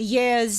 years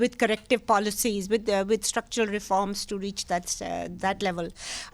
with corrective policies, with structural reforms to reach that level.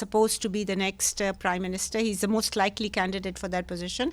supposed to be the next prime minister, he is the most likely candidate for that position.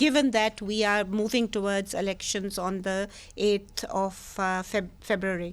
given that we are moving towards elections on the 8th of February.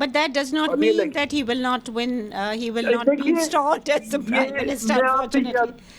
But that does not mean that he will not win. He will not be installed as the prime minister, unfortunately.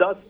10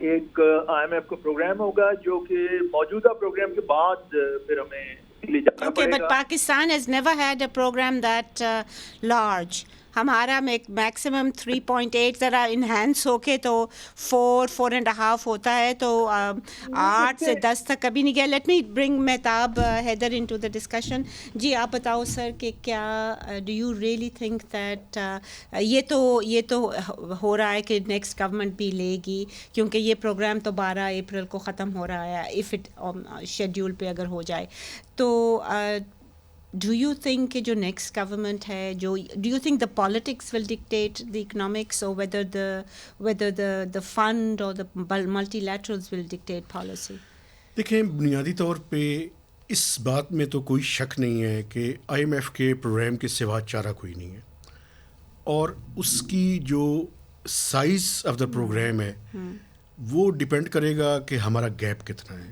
ایک IMF کا programme ہوگا جو کہ موجودہ programme کے بعد پھر ہمیں لے جانا Okay, پڑے but گا. Pakistan has never had a program that large. ہمارا میکسیمم 3.8 ذرا انہینس ہو کے تو 4.5 ہوتا ہے, تو 8 سے 10 تک کبھی نہیں گیا. Let me bring Mahtab Haider into the discussion. جی آپ بتاؤ سر کہ کیا do you really think that یہ تو ہو رہا ہے کہ نیکسٹ گورنمنٹ بھی لے گی, کیونکہ یہ پروگرام تو 12 اپریل کو ختم ہو رہا ہے اف اٹ شیڈیول پہ اگر ہو جائے تو do you think کہ جو نیکسٹ گورنمنٹ ہے جو do you think the politics will dictate the economics or whether the fund or the multilaterals will dictate policy? دیکھیں, بنیادی طور پہ اس بات میں تو کوئی شک نہیں ہے کہ IMF کے پروگرام کے سوا چارہ کوئی نہیں ہے, اور اس کی جو سائز آف دا پروگرام ہے وہ ڈپینڈ کرے گا کہ ہمارا گیپ کتنا ہے.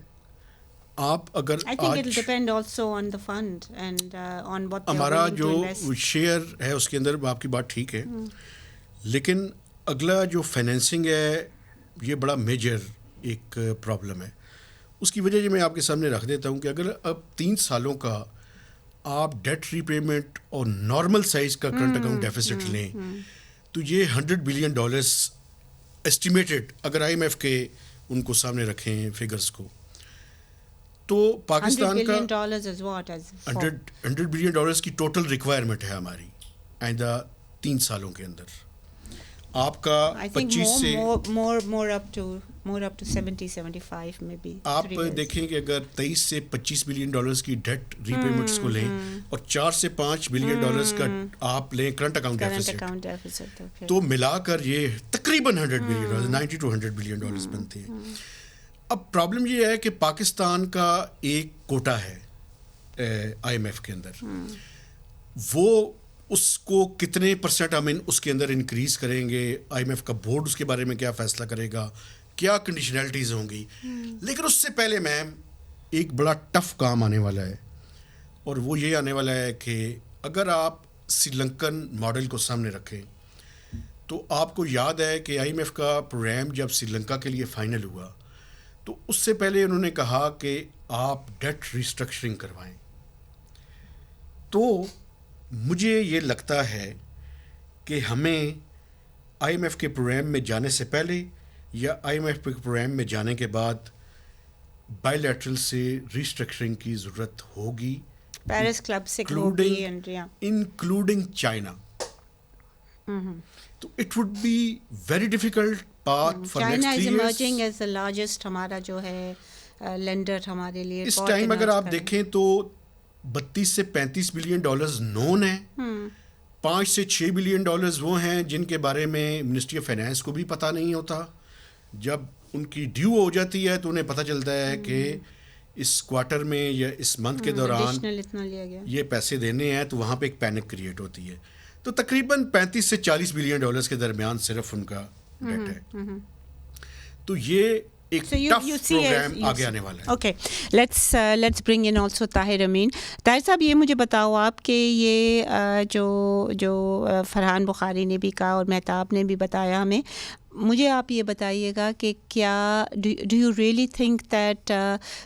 آپ اگر I think it will depend also on the fund and on what they are ہمارا willing to جو invest. شیئر ہے اس کے اندر آپ کی بات ٹھیک ہے, لیکن اگلا جو فائنینسنگ ہے یہ بڑا میجر ایک پرابلم ہے. اس کی وجہ میں آپ کے سامنے رکھ دیتا ہوں کہ اگر اب 3 سالوں کا آپ ڈیٹ ری پیمنٹ اور نارمل سائز کا کرنٹ اکاؤنٹ ڈیفیسٹ لیں تو یہ $100 بلین ایسٹیمیٹڈ, اگر IMF کے ان کو سامنے رکھیں فگرز کو, تو پاکستان کا $100 بلین کی ٹوٹل ریکوائرمنٹ ہے ہماری آئندہ 3 سالوں کے اندر. آپ کا 25 سے more up to 70-75 maybe. آپ دیکھیں کہ اگر 23 سے $25 بلین کی ڈیٹ ری پیمنٹس کو لیں اور 4 سے $5 بلین کا آپ لیں کرنٹ اکاؤنٹ ڈیفیسٹ, تو ملا کر یہ تقریباً $100 بلین $90 to $100 بلین بنتے ہیں. اب پرابلم یہ ہے کہ پاکستان کا ایک کوٹا ہے IMF کے اندر, وہ اس کو کتنے پرسنٹ ہم اس کے اندر انکریز کریں گے, IMF کا بورڈ اس کے بارے میں کیا فیصلہ کرے گا, کیا کنڈیشنلٹیز ہوں گی. لیکن اس سے پہلے میم ایک بڑا ٹف کام آنے والا ہے, اور وہ یہ آنے والا ہے کہ اگر آپ سری لنکن ماڈل کو سامنے رکھیں تو آپ کو یاد ہے کہ IMF کا پروگرام جب سری لنکا کے لیے فائنل ہوا تو اس سے پہلے انہوں نے کہا کہ آپ ڈیٹ ریسٹرکچرنگ کروائیں. تو مجھے یہ لگتا ہے کہ ہمیں IMF کے پروگرام میں جانے سے پہلے یا IMF کے پروگرام میں جانے کے بعد بائی لیٹرل سے ریسٹرکچرنگ کی ضرورت ہوگی, پیرس کلب سے انکلوڈنگ چائنا. تو it would be very difficult path for next 3 China is years. emerging as the largest ہمارا جو ہے لینڈر ہمارے لیے. اس ٹائم اگر آپ دیکھیں تو 32 سے 35 بلین ڈالرز نون ہیں, 5 سے 6 بلین ڈالرز وہ ہیں جن کے بارے میں منسٹری آف فائنانس کو بھی پتہ نہیں ہوتا. جب ان کی ڈیو ہو جاتی ہے تو انہیں پتہ چلتا ہے کہ اس کوارٹر میں یا اس منتھ کے دوران یہ پیسے دینے ہیں, تو وہاں پہ ایک پینک کریٹ ہوتی ہے. تو تقریباً 35 سے 40 بلین ڈالرز کے درمیان صرف ان کا ڈیٹ ہے. تو یہ ایک ٹف پروگرام آگے آنے والا ہے. Okay, let's bring in also Tahir Amin. Tahir صاحب یہ مجھے بتاؤ آپ کہ یہ جو فرحان بخاری نے بھی کہا اور مہتاب نے بھی بتایا ہمیں, مجھے آپ یہ بتائیے گا کہ کیا do you really think that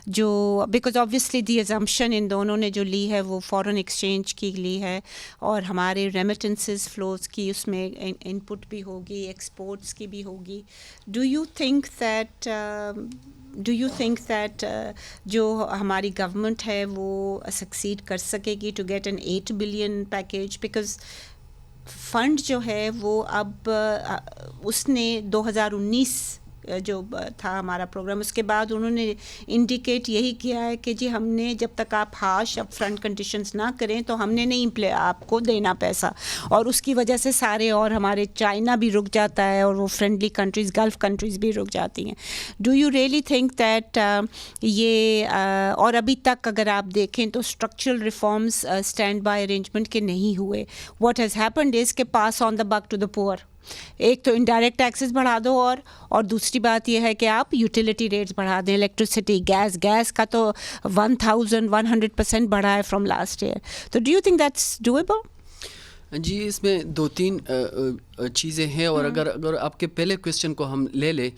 جو بیکاز آبویسلی دی ازمپشن ان دونوں نے جو لی ہے وہ فارن ایکسچینج کی لی ہے اور ہمارے ریمیٹنسز فلوز کی اس میں ان پٹ بھی ہوگی, ایکسپورٹس کی بھی ہوگی. ڈو یو تھنک دیٹ جو ہماری گورنمنٹ ہے وہ سکسیڈ کر سکے گی to get an 8 billion package? Because fund جو ہے وہ اب اس نے 2019 جو تھا ہمارا پروگرام, اس کے بعد انہوں نے انڈیکیٹ یہی کیا ہے کہ جی ہم نے جب تک آپ ہارش اپ فرنٹ کنڈیشنز نہ کریں تو ہم نے نہیں آپ کو دینا پیسہ, اور اس کی وجہ سے سارے اور ہمارے چائنا بھی رک جاتا ہے اور وہ فرینڈلی کنٹریز گلف کنٹریز بھی رک جاتی ہیں. Do you really think that یہ اور ابھی تک اگر آپ دیکھیں تو structural reforms stand by arrangement کے نہیں ہوئے. واٹ ہیز ہیپنڈ از کہ پاس آن دا بک ٹو دا پور. ایک تو انڈائریکٹ ٹیکسز بڑھا دو اور دوسری بات یہ ہے کہ آپ یوٹیلیٹی ریٹس بڑھا دیں. الیکٹریسٹی, گیس کا تو 1100% بڑھا ہے فرام لاسٹ ایئر. تو do you think that's doable? جی, اس میں 2-3 چیزیں ہیں. اور اگر آپ کے پہلے کویسچن کو ہم لے لیں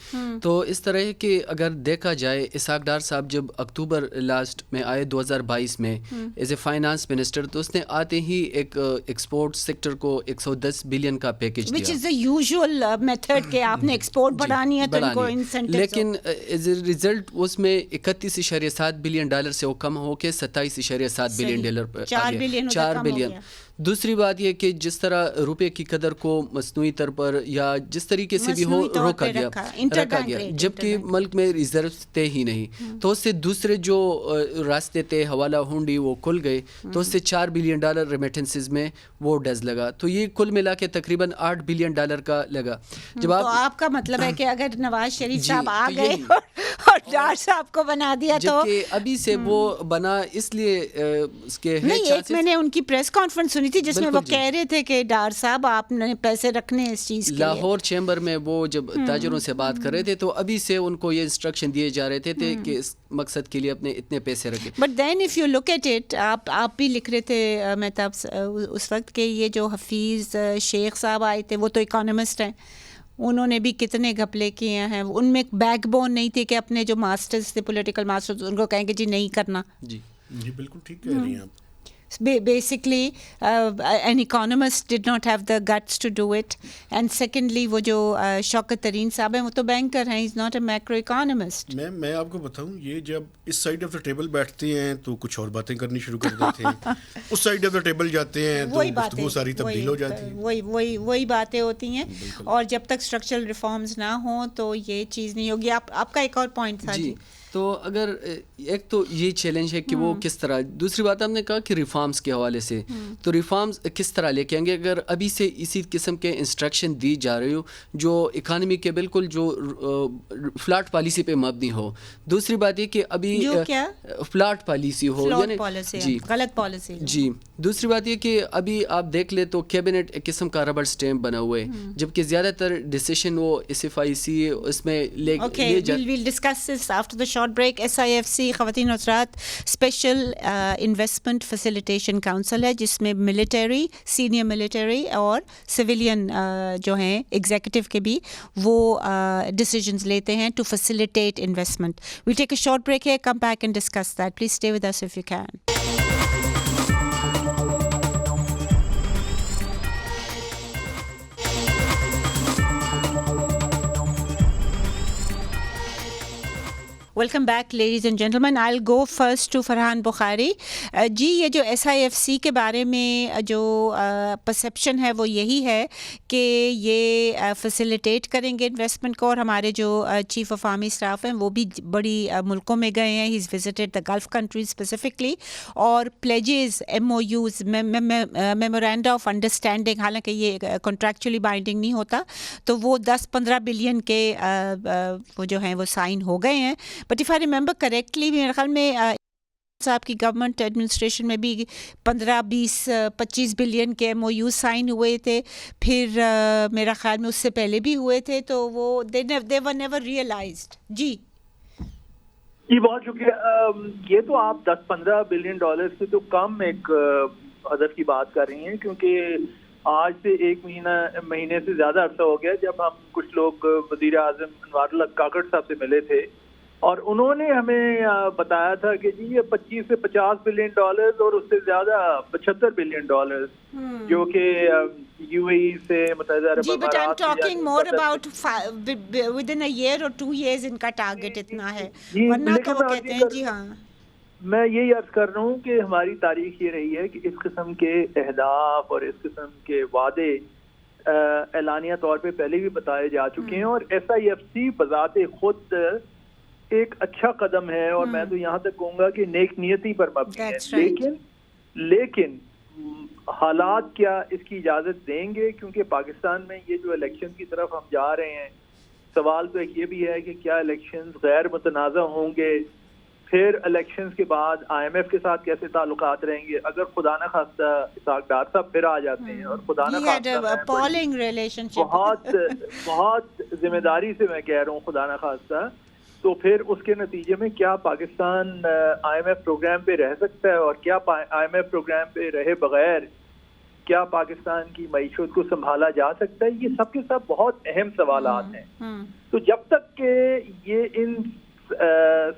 تو اس طرح ہے کہ اگر دیکھا جائے اسحاق ڈار صاحب جب اکتوبر لاسٹ میں آئے 2022 میں ایز اے فائنانس منسٹر تو اس نے آتے ہی ایک ایکسپورٹ سیکٹر کو 110 بلین کا پیکیج دیا, which is the usual method کہ آپ نے ایکسپورٹ بڑھانی ہے تو ان کو انسینٹیوز. لیکن ایز اے ریزلٹ اس میں 31.7 بلین ڈالر سے وہ کم ہو کے 27.7 بلین ڈالر پر 4 بلین. دوسری بات یہ کہ جس طرح روپے کی قدر کو مصنوعی طور پر یا جس طریقے سے بھی ہو رکھا گیا جبکہ ملک میں ریزرو تھے ہی نہیں, تو اس سے دوسرے جو راستے تھے حوالہ ہونڈی وہ کھل گئے, تو اس سے 4 بلین ڈالر ریمیٹنسز میں وہ ڈز لگا, تو یہ کل ملا کے تقریباً 8 بلین ڈالر کا لگا. جب آپ کا مطلب ہے کہ اگر نواز شریف صاحب آ گئے اور ڈار صاحب کو بنا دیا تو ابھی سے وہ بنا اس لیے اس کے نہیں. ایک میں نے ان کی پریس کانفرنس سنی تھی جس میں وہ کہہ رہے تھے کہ ڈار صاحب آپ نے پیسے رکھنے اس چیز کے لاہور چیمبر میں وہ جب تاجروں سے بات کر رہے تھے تو ابھی سے ان کو یہ انسٹرکشن دیے جا رہے تھے کہ اس مقصد کے لیے اپنے اتنے پیسے رکھیں. But then if you look at it, آپ بھی لکھ رہے تھے مہتاب اس وقت کہ یہ جو حفیظ شیخ صاحب آئے تھے وہ تو اکانومسٹ ہیں, انہوں نے بھی کتنے گھپلے کیے ہیں, ان میں بیک بون نہیں تھی کہ اپنے جو ماسٹرز تھے پولیٹیکل ماسٹرز ان کو کہیں کہ جی نہیں کرنا. جی بالکل ٹھیک کہہ رہی ہیں آپ. Basically, an economist did not have the guts to do it. And secondly, وہ جو شوکت ترین صاحب ہیں وہ تو بینکر ہیں, he's not a macro economist. میں آپ کو بتاؤں, یہ جب اس سائڈ آف دا ٹیبل بیٹھتے ہیں تو کچھ اور باتیں کرنی شروع کر دیتے ہیں, اس سائڈ آف دا ٹیبل جاتے ہیں تو گفتگو ساری تبدیل ہو جاتی ہے. وہی باتیں ہوتی ہیں, اور جب تک اسٹرکچرل ریفارمز نہ ہوں تو یہ چیز نہیں ہوگی. آپ کا ایک اور پوائنٹ تھا. جی تو اگر ایک تو یہ چیلنج ہے کہ وہ کس طرح, دوسری بات ہم نے کہا کہ ریفارمز کے حوالے سے, تو ریفارمز کس طرح لے کے آئیں گے اگر ابھی سے اسی قسم کے انسٹرکشن دی جا رہی ہو جو اکانومی کے بالکل جو فلیٹ پالیسی پہ مبنی ہو. دوسری بات یہ کہ ابھی فلیٹ پالیسی ہو, جی غلط پالیسی. جی دوسری بات یہ کہ ابھی آپ دیکھ لیں تو کیبنٹ ایک قسم کا ربڑ اسٹیمپ بنا ہوا ہے, جبکہ زیادہ تر ڈیسیشن وہ SFIC اس میں لے بریک. SIFC خواتین اور افراد اسپیشل انویسٹمنٹ فیسیلیٹیشن کاؤنسل ہے جس میں ملٹری, سینئر ملٹری اور سویلین جو ہیں ایگزیکٹو کے بھی وہ ڈیسیجنز لیتے ہیں to facilitate investment. We take a short break ہے, come back and discuss that. Please stay with us if you can. Welcome back ladies and gentlemen. I will go first to Farhan Bukhari. جی یہ جو SIFC کے بارے میں جو perception ہے وہ یہی ہے کہ یہ فیسیلیٹیٹ کریں گے انویسٹمنٹ کو, اور ہمارے جو چیف آف آرمی اسٹاف ہیں وہ بھی بڑی ملکوں میں گئے ہیں. ہی از وزٹڈ دا گلف کنٹریز اسپیسیفکلی, اور پلیجز MOUs میمورینڈا آف انڈرسٹینڈنگ, حالانکہ یہ کانٹریکچولی بائنڈنگ نہیں ہوتا, تو وہ 10-15 بلین کے وہ جو ہیں وہ سائن ہو گئے ہیں. But if I remember correctly میرے خیال میں صاحب کی گورنمنٹ ایڈمنسٹریشن میں بھی 15-20-25 بلین کے MOU سائن ہوئے تھے, پھر میرا خیال میں اس سے پہلے بھی ہوئے تھے, تو وہ they were never realized. جی بہت شکریہ. یہ تو آپ 10-15 بلین ڈالر سے تو کم ایک ہدف کی بات کر رہی ہیں, کیونکہ آج سے 1 مہینے سے زیادہ عرصہ ہو گیا جب ہم کچھ لوگ وزیر اعظم انوار اللہ کاکڑ صاحب سے ملے تھے, اور انہوں نے ہمیں بتایا تھا کہ جی یہ 25 سے 50 بلین ڈالر اور اس سے زیادہ 75 بلین ڈالر جو کہ UAE سے متحدہ عرب امارات. جی but I am talking more about within a year اور 2 years ان کا ٹارگیٹ اتنا ہے, ورنہ تو وہ کہتے ہیں. جی ہاں میں یہی عرض کر رہا ہوں کہ ہماری تاریخ یہ رہی ہے کہ اس قسم کے اہداف اور اس قسم کے وعدے اعلانیہ طور پہ پہلے بھی بتائے جا چکے ہیں, اور SIFC بذات خود ایک اچھا قدم ہے, اور میں تو یہاں تک کہوں گا کہ نیک نیتی پر مبنی ہے. لیکن حالات کیا اس کی اجازت دیں گے, کیونکہ پاکستان میں یہ جو الیکشن کی طرف ہم جا رہے ہیں, سوال تو ایک یہ بھی ہے کہ کیا الیکشنز غیر متنازع ہوں گے, پھر الیکشنز کے بعد IMF کے ساتھ کیسے تعلقات رہیں گے, اگر خدا نہ خواستہ اسحاق ڈار صاحب پھر آ جاتے ہیں, اور خدا نہ خواستہ بہت ذمہ داری سے میں کہہ رہا ہوں خدا نہ خواستہ, تو پھر اس کے نتیجے میں کیا پاکستان IMF پروگرام پہ رہ سکتا ہے, اور کیا IMF پروگرام پہ رہے بغیر کیا پاکستان کی معیشت کو سنبھالا جا سکتا ہے؟ یہ سب کے سب بہت اہم سوالات ہیں. تو جب تک کہ یہ ان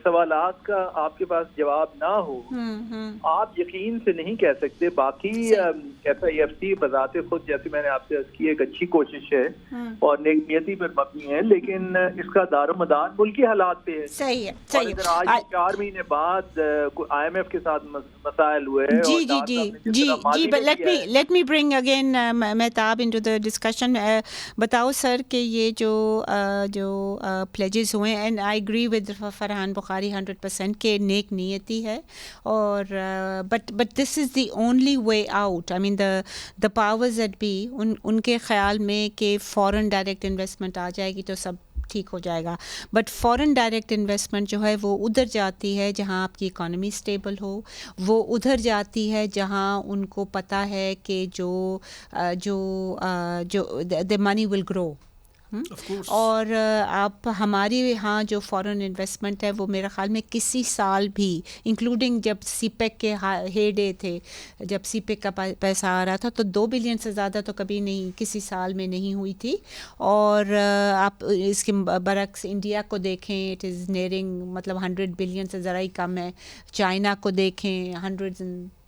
سوالات کا آپ کے پاس جواب نہ ہو آپ یقین سے نہیں کہہ سکتے. باقی FIFC بذات خود جیسے میں نے آپ سے عرض کی ایک اچھی کوشش ہے اور نیک نیتی پر مبنی ہے, لیکن اس کا دار و مدار ملکی حالات پہ ہے. صحیح ہے. اگر آج 4 مہینے بعد IMF کے ساتھ مسائل ہوئے ہیں. جی let me bring again Mahtab into the discussion. بتاؤ سر کہ یہ جو پلیجز ہوئے ہیں, and I agree with Farhan Bukhari 100% کہ نیک نیتی ہے, اور but this is the only way out. I mean the powers that be ان کے خیال میں کہ فورن ڈائریکٹ انویسٹمنٹ آ جائے گی تو سب ٹھیک ہو جائے گا, بٹ فورن ڈائریکٹ انویسٹمنٹ جو ہے وہ ادھر جاتی ہے جہاں آپ کی اکانومی اسٹیبل ہو, وہ ادھر جاتی ہے جہاں ان کو پتہ ہے کہ جو the money will grow. اور آپ ہمارے یہاں جو فورن انویسٹمنٹ ہے وہ میرے خیال میں کسی سال بھی, انکلوڈنگ جب سی پیک کے ہے ڈے تھے, جب سی پیک کا پیسہ آ رہا تھا تو 2 بلین سے زیادہ تو کبھی نہیں کسی سال میں نہیں ہوئی تھی. اور آپ اس کے برعکس انڈیا کو دیکھیں, اٹ از نیئرنگ مطلب 100 بلین سے ذرا ہی کم ہے. چائنا کو دیکھیں,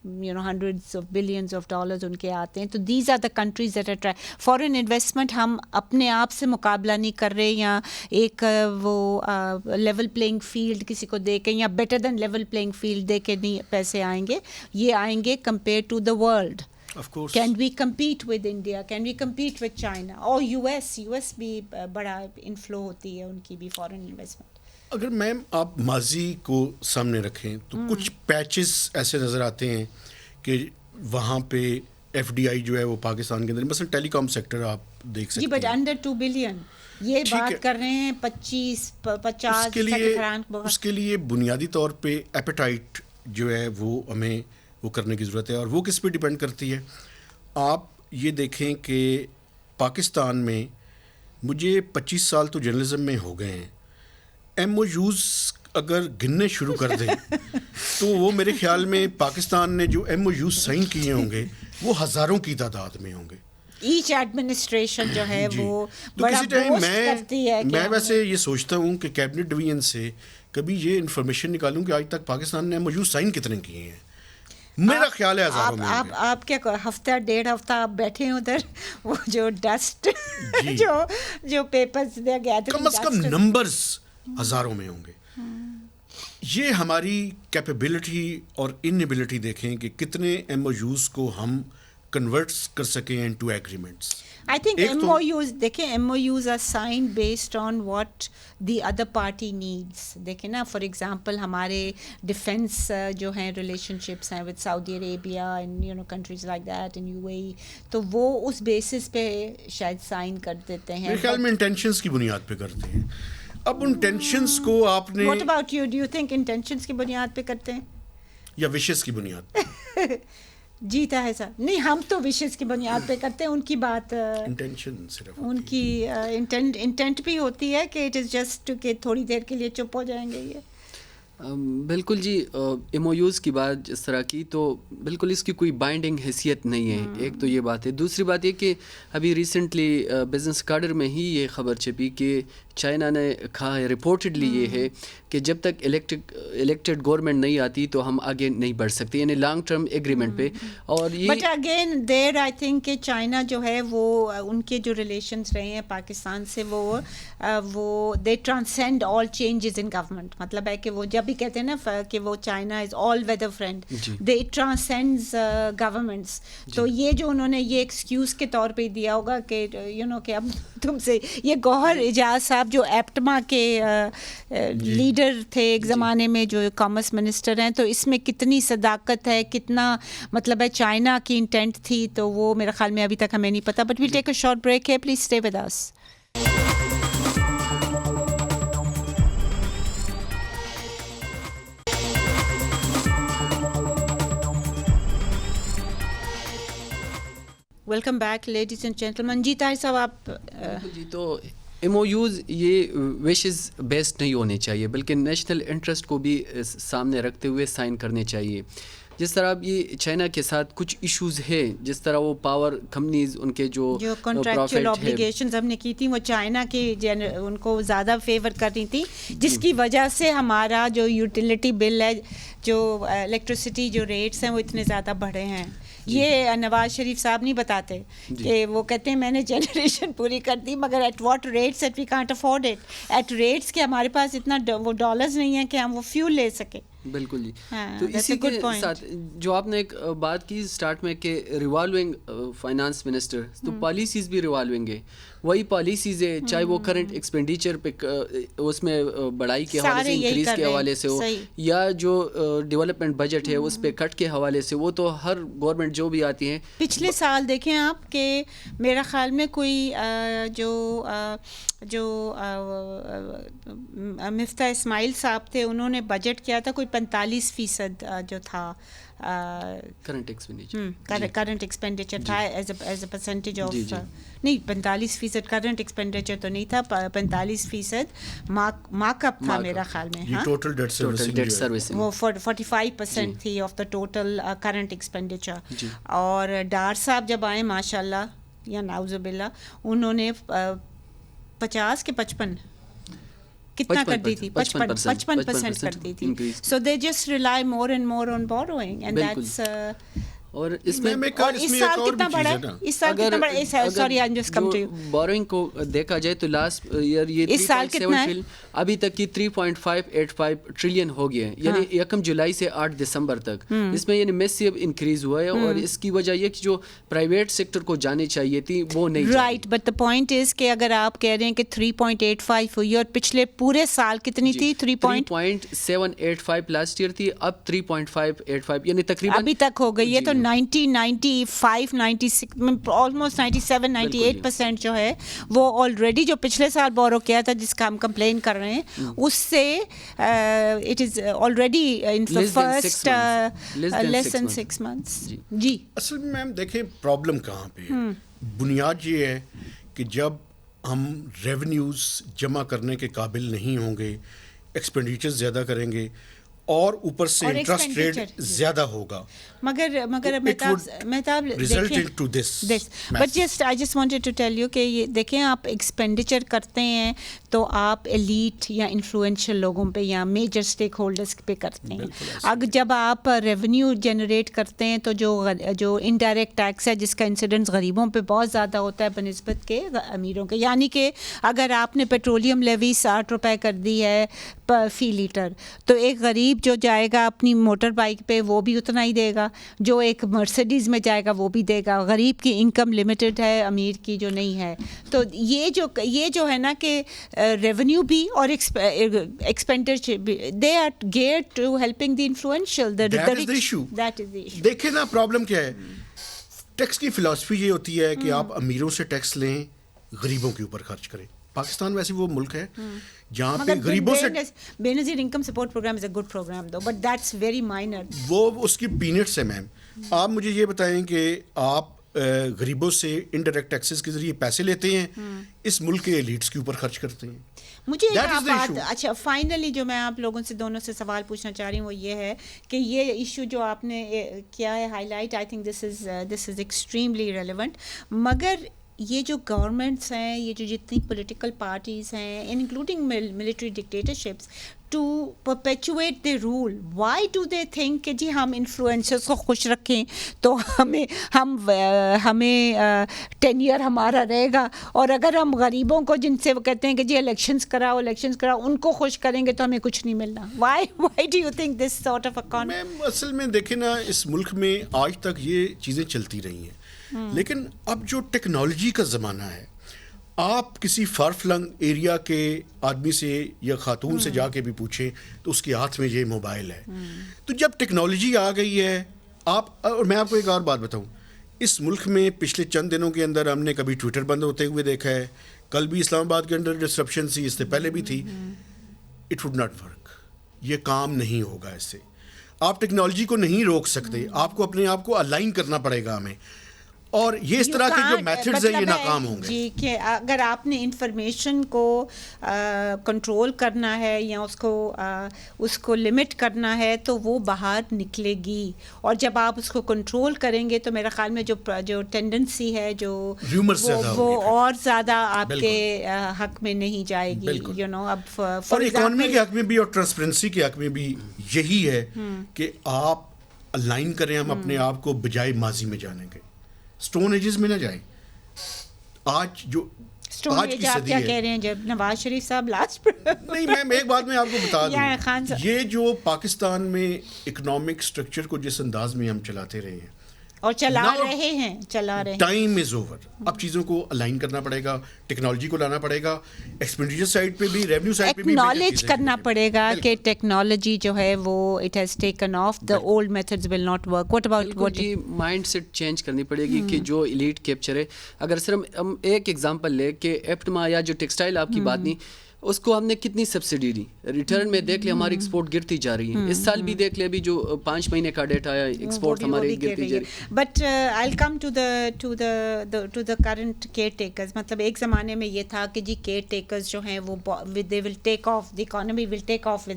hundreds of billions of dollars ان کے آتے ہیں. تو these are the countries that are try foreign investment. ہم اپنے آپ سے مقابلہ نہیں کر رہے یا ایک وہ لیول پلینگ فیلڈ کسی کو دے کے یا better than level playing field دے کے نہیں پیسے آئیں گے. یہ آئیں گے compare to the world. Of course. Can we compete with India? Can we compete with China? اور US بھی بڑا انفلو ہوتی ہے ان کی بھی فورن انویسٹمنٹ. اگر میم آپ ماضی کو سامنے رکھیں تو کچھ پیچز ایسے نظر آتے ہیں کہ وہاں پہ FDI جو ہے وہ پاکستان کے اندر مثلا ٹیلی کام سیکٹر آپ دیکھ سکتے ہیں. جی بٹ انڈر 2 بلین یہ بات کر رہے ہیں 25-50. اس کے لیے بنیادی طور پہ ایپیٹائٹ جو ہے وہ ہمیں وہ کرنے کی ضرورت ہے, اور وہ کس پہ ڈیپینڈ کرتی ہے. آپ یہ دیکھیں کہ پاکستان میں مجھے 25 سال تو جرنلزم میں ہو گئے ہیں, MOUs اگر گننے شروع کر دیں تو وہ میرے خیال میں پاکستان نے جو MOUs سائن کیے ہوں گے وہ ہزاروں کی تعداد میں ہوں گے. ایچ ایڈمنسٹریشن جو ہے وہ بڑا بوسٹ کرتی ہے. میں ویسے یہ سوچتا ہوں کہ کیبنٹ ڈویژن سے کبھی یہ انفارمیشن نکالوں کہ آج تک پاکستان نے MOUs سائن کتنے کیے ہیں. میرا خیال ہے ہزاروں میں. آپ کیا ہفتہ 1.5 ہفتہ آپ بیٹھے ہیں ادھر, وہ جو ڈسٹ جو پیپرز دے گئے کم از کم نمبرز ہزاروں میں ہوں گے. یہ ہماری کیپیبلٹی اور انیبلٹی دیکھیں کہ کتنے MOUs کو ہم کنورٹس کر سکیں into agreements. I think MOUs دیکھیں MOUs are sign based on what the other party needs. دیکھیں نا فار ایگزامپل ہمارے ڈیفینس جو ہیں ریلیشن شپس ہیں with Saudi Arabia and countries like that in UAE, تو وہ اس بیسس پہ شاید سائن کر دیتے ہیں. میرے خیال میں انٹینشنس کی بنیاد پہ کرتے ہیں. اب ان ٹینشنس کو آپ نے what about you, do you think intentions کی بنیاد پہ کرتے ہیں یا وشز کی بنیاد پہ؟ جیتا ہے سر نہیں, ہم تو وشز کی بنیاد پہ کرتے ہیں. ان کی بات انٹینشن صرف ان کی انٹینٹ بھی ہوتی ہے کہ اٹ از جسٹ کہ تھوڑی دیر کے لیے چپ ہو جائیں گے. یہ بالکل جی, MOUs کی بات جس طرح کی تو بالکل اس کی کوئی بائنڈنگ حیثیت نہیں ہے. ایک تو یہ بات ہے. دوسری بات یہ کہ ابھی ریسنٹلی بزنس کارڈر میں ہی یہ خبر چھپی کہ چائنا نے کہا ہے, رپورٹڈلی یہ ہے کہ جب تک الیکٹڈ گورنمنٹ نہیں آتی تو ہم آگے نہیں بڑھ سکتے, یعنی لانگ ٹرم ایگریمنٹ پہ. اور یہ but again there I think کہ چائنا جو ہے وہ ان کے جو ریلیشنس رہے ہیں پاکستان سے وہ they transcend all changes in government. مطلب ہے کہ وہ جب بھی کہتے ہیں نا کہ وہ China is all weather friend, they transcends governments. تو یہ جو انہوں نے یہ ایکسکیوز کے طور پہ دیا ہوگا کہ کہ اب تم سے یہ گوہر اجاز صاحب جو ایپٹما کے لیڈر تھے ایک زمانے میں, جو کامرس منسٹر ہیں, تو اس میں کتنی صداقت ہے, کتنا مطلب ہے چائنا کی انٹینٹ تھی, تو وہ میرے خیال میں ابھی تک ہمیں نہیں پتا. But we'll take a short break ہے, please stay with us. Welcome back ladies and gentlemen. جی طاہر صاحب آپ جی, تو MOUs یہ وشز بیسڈ نہیں ہونے چاہیے بلکہ نیشنل انٹرسٹ کو بھی سامنے رکھتے ہوئے سائن کرنے چاہیے. جس طرح اب یہ چائنا کے ساتھ کچھ ایشوز ہے، جس طرح وہ پاور کمپنیز ان کے جو کنٹریکچوئل اوبلیگیشنز ہم نے کی تھی وہ چائنا کی ان کو زیادہ فیور کر رہی تھی، جس کی وجہ سے ہمارا جو یوٹیلیٹی بل ہے، جو الیکٹریسٹی جو ریٹس ہیں وہ اتنے زیادہ بڑھے ہیں. یہ نواز شریف صاحب نہیں بتاتے کہ وہ کہتے ہیں میں نے جنریشن پوری کر دی، مگر at what rates at we can't afford it, at rates کہ ہمارے پاس اتنا وہ ڈالرز نہیں ہیں کہ ہم وہ فیول لے سکیں. بالکل جی. تو اسی کے ساتھ جو آپ نے ایک بات کی اسٹارٹ میں کہ ریوالونگ فائنانس منسٹر، تو پالیسیز بھی ریوالونگ ہے، وہی پالیسیز ہے، چاہے وہ کرنٹ ایکسپینڈیچر پہ اس میں بڑھائی کے حوالے سے انکریز کے حوالے سے ہو، یا جو ڈیولپمنٹ بجٹ ہے اس پہ کٹ کے حوالے سے، وہ تو ہر گورنمنٹ جو بھی آتی ہیں. پچھلے سال دیکھیں آپ کہ میرا خیال میں کوئی جو مفتاح اسماعیل صاحب تھے انہوں نے بجٹ کیا تھا کوئی 45% جو تھا کرنٹ ایکسپینڈیچر تھا ایز اے پرسنٹیج آف، نہیں 45% کرنٹ ایکسپینڈیچر تو نہیں تھا، 45% مارک اپ تھا میرا خیال میں. ہاں ٹوٹل ڈیٹ سروسنگ وہ 45% تھی of the total current expenditure. اور ڈار صاحب جب آئے ماشاء اللہ یا نعوذ باللہ، انہوں نے 50 کے 55 کتنا کر دی تھی، 55% کر دی تھی. So they just rely more and more on borrowing and that's. اور اس میں اس سال کتنا بڑا ہے، اس سال کتنا بڑا ہے، sorry I just come to you. Borrowing کو دیکھا جائے تو لاسٹ ایئر یہ اس سال کتنا ہے، ابھی تک کی 3.585 ٹریلین ہو گیا ہے، یعنی 1 جولائی سے 8 دسمبر تک. اس میں یعنی میسیو انکریز ہوا ہے، اور اس کی وجہ یہ کہ جو پرائیویٹ سیکٹر کو جانی چاہیے تھی وہ نہیں. Right, but the point is کہ اگر آپ کہہ رہے ہیں کہ 3.85 ہوئی اور پچھلے پورے سال کتنی تھی، 3.785 لاسٹ ایئر تھی، اب 3.585 یعنی تقریباً ابھی تک ہو گئی ہے. تو 95 96 آلموسٹ 97 98% جو ہے وہ آلریڈی جو پچھلے سال بورو کیا تھا جس کا ہم کمپلین کر رہے ہیں اس سے it is already in the first less than 6 months. جی اصل میں میم دیکھیں پرابلم کہاں پہ ہے. بنیاد یہ ہے کہ جب ہم ریونیوز جمع کرنے کے قابل نہیں ہوں گے، ایکسپینڈیچر زیادہ کریں گے اور اوپر سے انٹرسٹ ریٹ زیادہ ہوگا، مگر Mehtab but just I just wanted to tell you کہ یہ دیکھیں آپ ایکسپینڈیچر کرتے ہیں تو آپ ایلیٹ یا انفلوئنشل لوگوں پہ یا میجر اسٹیک ہولڈرس پہ کرتے ہیں. اگر جب آپ ریونیو جنریٹ کرتے ہیں تو جو انڈائریکٹ ٹیکس ہے جس کا انسیڈنس غریبوں پہ بہت زیادہ ہوتا ہے بنسبت کے امیروں کے، یعنی کہ اگر آپ نے پیٹرولیم لیوی 60 روپے کر دی ہے فی لیٹر تو ایک غریب جو جائے گا اپنی موٹر بائک پہ وہ بھی اتنا ہی دے گا، جو ایک مرسڈیز میں جائے گا وہ بھی دے گا. غریب کی انکم لمیٹڈ ہے، امیر کی جو نہیں ہے. تو یہ جو ہے نا کہ ریونیو بھی اور ایکسپینڈیچر بھی they are geared to helping the influential. That is the issue. دیکھیں نا پرابلم کیا ہے، ٹیکس کی فلاسفی یہ ہوتی ہے کہ آپ امیروں سے ٹیکس لیں، غریبوں کے اوپر خرچ کریں. پاکستان ویسے وہ ملک ہے جہاں پہ غریبوں سے Benazir income support program is a good program دو، بٹ دیٹس ویری مائنر. وہ اس کی پینٹس ہے میم. آپ مجھے یہ بتائیں کہ آپ غریبوں سے انڈائریکٹ ٹیکسز کے ذریعے پیسے لیتے ہیں، اس ملک کے ایلیٹس کے اوپر خرچ کرتے ہیں. مجھے ایک بات اچھا فائنلی جو میں آپ لوگوں سے دونوں سے سوال پوچھنا چاہ رہی ہوں وہ یہ ہے کہ یہ ایشو جو آپ نے کیا ہے highlight, I think this is extremely relevant. مگر یہ جو گورنمنٹس ہیں، یہ جو جتنی پولیٹیکل پارٹیز ہیں including military dictatorships to perpetuate the rule, why do they think کہ جی ہم انفلوئنسرس کو خوش رکھیں تو ہمیں ٹینیئر ہمارا رہے گا، اور اگر ہم غریبوں کو جن سے وہ کہتے ہیں کہ جی الیکشنز کراؤ ان کو خوش کریں گے تو ہمیں کچھ نہیں ملنا. Why do you think this sort of a ma'am اصل میں دیکھیں نا اس ملک میں آج تک یہ چیزیں چلتی رہی ہیں، لیکن اب جو ٹیکنالوجی کا زمانہ ہے، آپ کسی فار فلنگ ایریا کے آدمی سے یا خاتون سے جا کے بھی پوچھیں تو اس کے ہاتھ میں یہ موبائل ہے. تو جب ٹیکنالوجی آ گئی ہے اور میں آپ کو ایک اور بات بتاؤں، اس ملک میں پچھلے چند دنوں کے اندر ہم نے کبھی ٹویٹر بند ہوتے ہوئے دیکھا ہے، کل بھی اسلام آباد کے اندر ڈسرپشن سی، اس سے پہلے بھی تھی. It would not work. یہ کام نہیں ہوگا اس سے. آپ ٹیکنالوجی کو نہیں روک سکتے، آپ کو اپنے آپ کو الائن کرنا پڑے گا ہمیں. اور یہ اس طرح کے جو میتھڈز ہیں یہ ناکام ہوں گے. جی کہ اگر آپ نے انفارمیشن کو کنٹرول کرنا ہے یا اس کو لمٹ کرنا ہے تو وہ باہر نکلے گی, اور جب آپ اس کو کنٹرول کریں گے تو میرے خیال میں جو ٹینڈنسی ہے جو وہ اور زیادہ آپ کے حق میں نہیں جائے گی. یو نو اب اور اکانومی کے حق میں بھی اور ٹرانسپیرنسی کے حق میں بھی یہی ہے کہ آپ الائن کریں ہم اپنے آپ کو بجائے ماضی میں جانے کے. اسٹون ایجز میں نہ جائیں. آج جو آج کی صدی ہے, کہہ رہے ہیں جب نواز شریف صاحب لاسٹ نہیں میں ایک بات میں آپ کو بتا دوں, یہ جو پاکستان میں اکنامک اسٹرکچر کو جس انداز میں ہم چلاتے رہے ہیں اور چلا رہے ہیں ٹائم از اوور. اب چیزوں کو الائن کرنا پڑے گا, ٹیکنالوجی کو لانا پڑے گا, ایکسپینڈیچر سائڈ پہ بھی, ریونیو سائڈ پہ بھی اکنالج کرنا پڑے گا کہ ٹیکنالوجی جو ہے وہ it has taken off, the old methods will not work. What about mindset change کرنی پڑے گی کہ جو ایلیٹ کیپچر ہے. اگر صرف ہم ایک ایگزامپل لیں کہ ایپٹما یا جو ٹیکسٹائل آپ کی بات نہیں, اس کو ہم نے کتنی سبسڈی دی, ریٹرن میں دیکھ لیں ہماری ایکسپورٹ گرتی جا رہی ہے. اس سال بھی دیکھ لیں ابھی جو 5 مہینے کا ڈیٹا آیا ایکسپورٹ ہماری گرتی جا رہی ہے. But I will come to the current caretakers. مطلب ایک زمانے میں یہ تھا کہ جی کیئر ٹیکرز جو ہیں وہ they will take off, the economy will take off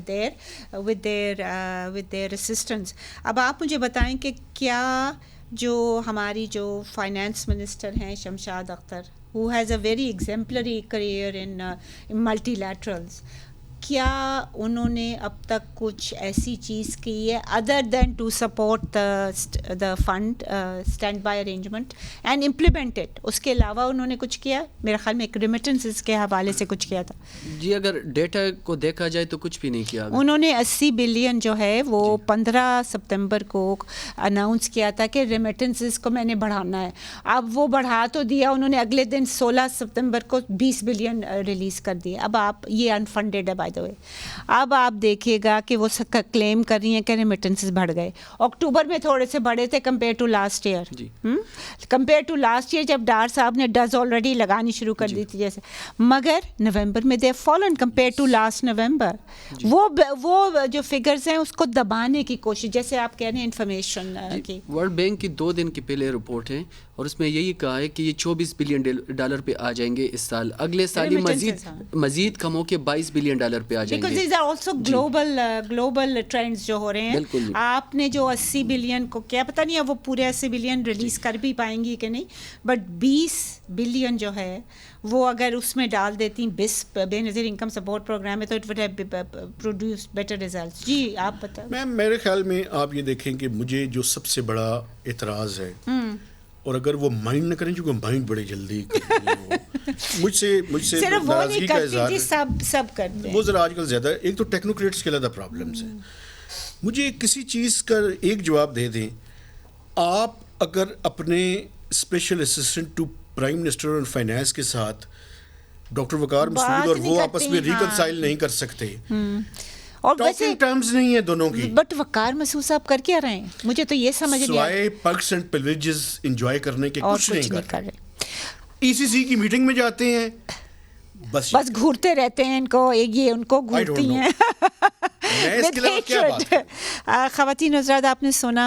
with their assistance. اب آپ مجھے بتائیں کہ کیا جو ہماری جو فائنانس منسٹر ہیں Shamshad Akhtar, who has a very exemplary career in multilaterals, کیا انہوں نے اب تک کچھ ایسی چیز کی ہے other than to support the fund stand by arrangement and implement it? اس کے علاوہ انہوں نے کچھ کیا؟ میرے خیال میں ایک ریمیٹنسز کے حوالے سے کچھ کیا تھا. جی اگر ڈیٹا کو دیکھا جائے تو کچھ بھی نہیں کیا. انہوں نے 80 بلین جو ہے وہ 15 ستمبر کو اناؤنس کیا تھا کہ ریمیٹنسز کو میں نے بڑھانا ہے. اب وہ بڑھا تو دیا انہوں نے, اگلے دن 16 ستمبر کو 20 بلین ریلیز کر دیے. اب آپ یہ انفنڈیڈ ہے بائی دا وے. اب آپ دیکھیے گا کہ وہ کلیم کر رہی ہیں کہ ریمیٹنسز بڑھ گئے. اکتوبر میں تھوڑے سے بڑھے تھے compare to last year, compare to last year جب ڈار صاحب نے ڈز آلریڈی لگانی شروع کر دی تھی جیسے, مگر نومبر میں دے فالن کمپیئر ٹو لاسٹ نومبر. وہ جو فگرز ہیں اس کو دبانے کی کوشش, جیسے آپ کہہ رہے ہیں انفارمیشن کی. ورلڈ بینک کی 2 دن کی پہلے رپورٹ ہے اور اس میں یہی کہا ہے کہ یہ 24 بلین ڈالر پہ آ جائیں گے اس سال. اگلے سال یہ مزید کم ہو کے 22 بلین ڈالر پہ آ جائیں گے. Because these are also global trends جو ہو رہے ہیں. آپ نے جو 80 بلین کو, کیا پتہ نہیں ہے وہ پورے 80 بلین ریلیز کر بھی پائیں گی کہ نہیں, بٹ 20 بلین جو ہے وہ اگر اس میں ڈال دیتی بے نظیر انکم سپورٹ پروگرام میں تو it would have produced better results. جی آپ بتائیں. میم میرے خیال میں آپ یہ دیکھیں کہ مجھے جو سب سے بڑا اعتراض ہے, اور اگر وہ مائنڈ نہ کریں, چونکہ مائنڈ بڑے جلدی مجھ سے ناراضگی کا اظہار ہے, سب کرتے ہیں وہ ذرا آج کل زیادہ. ایک تو ٹیکنوکریٹس کے علیحدہ پرابلمس ہیں. مجھے کسی چیز کا ایک جواب دے دیں. آپ اگر اپنے special assistant to prime minister اور فائنانس کے ساتھ ڈاکٹر وقار مسعود اور وہ آپس میں ریکنسائل نہیں کر سکتے, اور ویسے ٹرمز نہیں ہیں دونوں کی, بٹ وقار مسعود صاحب کر کیا رہے ہیں؟ مجھے تو یہ سمجھ نہیں آ رہا. سوائے پرکس اینڈ پریویلیجز انجوائے کرنے کے کچھ نہیں کر رہے. ECC کی میٹنگ میں جاتے ہیں, بس گھورتے رہتے ہیں, ان کو یہ ان کو گھورتی ہیں. خواتین حضرات, آپ نے سنا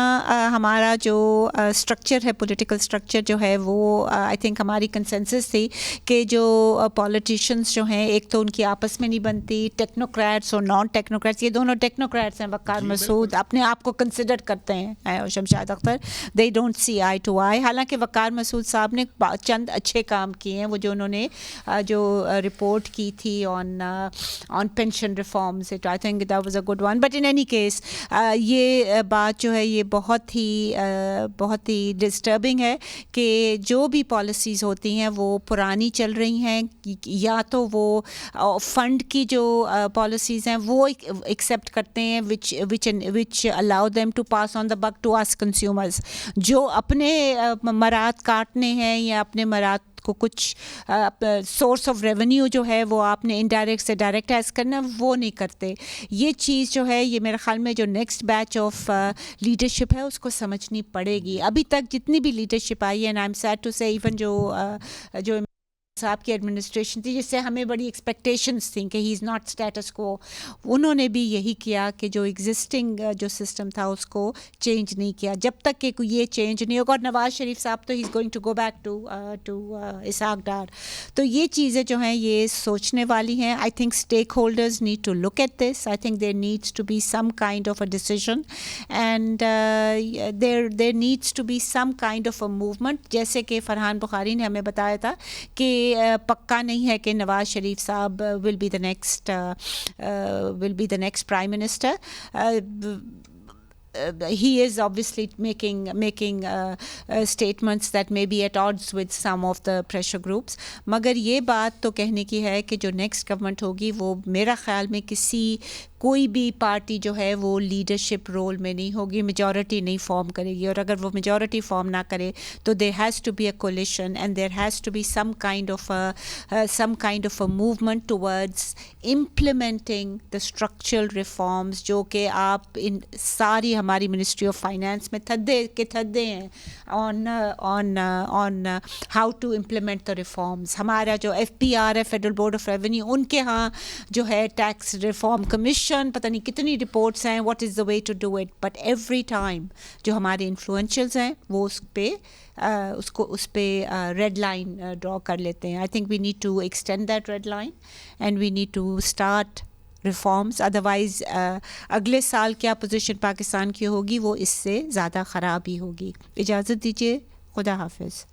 ہمارا جو اسٹرکچر ہے, پولیٹیکل اسٹرکچر جو ہے وہ آئی تھنک ہماری کنسنسس تھی کہ جو پولیٹیشینس جو ہیں ایک تو ان کی آپس میں نہیں بنتی, ٹیکنوکریٹس اور نان ٹیکنوکریٹس. یہ دونوں ٹیکنوکریٹس ہیں. وقار مسعود اپنے آپ کو کنسیڈر کرتے ہیں, Shamshad Akhtar they don't see eye to eye. حالانکہ وقار مسعود صاحب نے چند اچھے کام کیے ہیں. وہ جو انہوں نے جو رپورٹ کی تھی on pension reforms, I think that was a good one. But in any case یہ بات جو ہے یہ بہت ہی ڈسٹربنگ ہے کہ جو بھی پالیسیز ہوتی ہیں وہ پرانی چل رہی ہیں, یا تو وہ فنڈ کی جو پالیسیز ہیں وہ ایکسیپٹ کرتے ہیں which allow them to pass on the buck to us consumers. جو اپنے مراد کاٹنے ہیں یا اپنے مراد کو کچھ سورس آف ریونیو جو ہے وہ آپ نے انڈائریکٹ سے ڈائریکٹ ایز کرنا, وہ نہیں کرتے. یہ چیز جو ہے یہ میرے خیال میں جو نیکسٹ بیچ آف لیڈرشپ ہے اس کو سمجھنی پڑے گی. ابھی تک جتنی بھی لیڈرشپ آئی ہے, and I am sad to say even جو صاحب کی ایڈمنسٹریشن تھی جس سے ہمیں بڑی ایکسپیکٹیشنس تھیں کہ ہی از ناٹ اسٹیٹس کو. انہوں نے بھی یہی کیا کہ جو ایگزسٹنگ جو سسٹم تھا اس کو چینج نہیں کیا. جب تک کہ یہ چینج نہیں ہوگا, اور نواز شریف صاحب تو he is going to go back to Ishaq Dar. تو یہ چیزیں جو ہیں یہ سوچنے والی ہیں. I think stakeholders need to look at this. I think there needs to be some kind of a decision and there needs to be some kind of a movement. جیسے کہ فرحان بخاری نے ہمیں بتایا تھا کہ پکا نہیں ہے کہ نواز شریف صاحب will be the next prime minister. He is obviously making statements that may be at odds with some of the pressure groups. مگر یہ بات تو کہنے کی ہے کہ جو نیکسٹ گورنمنٹ ہوگی وہ میرا خیال میں کوئی بھی پارٹی جو ہے وہ لیڈرشپ رول میں نہیں ہوگی, میجورٹی نہیں فارم کرے گی. اور اگر وہ میجورٹی فارم نہ کرے تو there has to be a coalition and there has to be some kind of a movement towards implementing the structural reforms جو کہ آپ ان ساری ہماری منسٹری آف فائنانس میں تھدے ہیں on how to implement the reforms. ہمارا جو FBR ہے, فیڈرل بورڈ آف ریونیو, ان کے ہاں جو ہے ٹیکس ریفارم کمیشن پتہ نہیں کتنی رپورٹس ہیں, what is the way to do it. But every time جو ہمارے انفلوئنشلز ہیں وہ اس پہ ریڈ لائن ڈرا کر لیتے ہیں. I think we need to extend that red line and we need to start reforms. Otherwise اگلے سال کیا پوزیشن پاکستان کی ہوگی وہ اس سے زیادہ خراب ہی ہوگی. اجازت دیجیے, خدا حافظ.